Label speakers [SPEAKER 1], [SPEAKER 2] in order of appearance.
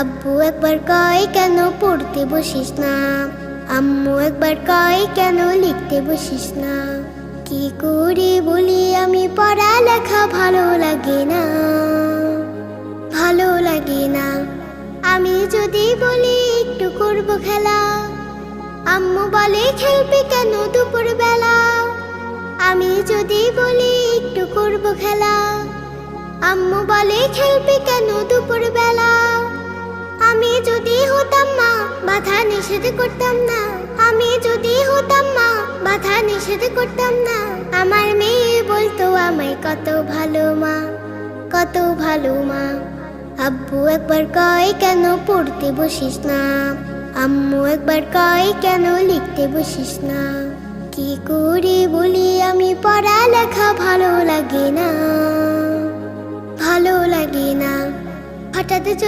[SPEAKER 1] আব্বু একবার কয় কেন পড়তে বসিস না, আম্মু একবার কয় কেন লিখতে বসিস না। কি করে বলি আমি পড়ালেখা ভালো লাগে না, ভালো লাগে না। আমি যদি বলি একটু করব খেলা, আম্মু বলে খেলবি কেন দুপুর বেলা। আমি যদি বলি একটু করব খেলা, আম্মু বলে খেলবি কেন দুপুর বেলা। আমি যদি হতাম মা বাধা নিষেধ করতাম না, আমি যদি হতাম মা বাধা নিষেধ করতাম না। আমার মেয়ে বলতো আমায় কত ভালো মা, কত ভালো মা। আব্বু একবার কয় কেন পড়তে বসিস না, আম্মু একবার কয় কেন লিখতে বসিস না। কি করে বলি আমি পড়ালেখা ভালো লাগে না, ভালো লাগে না। হঠাৎ যদি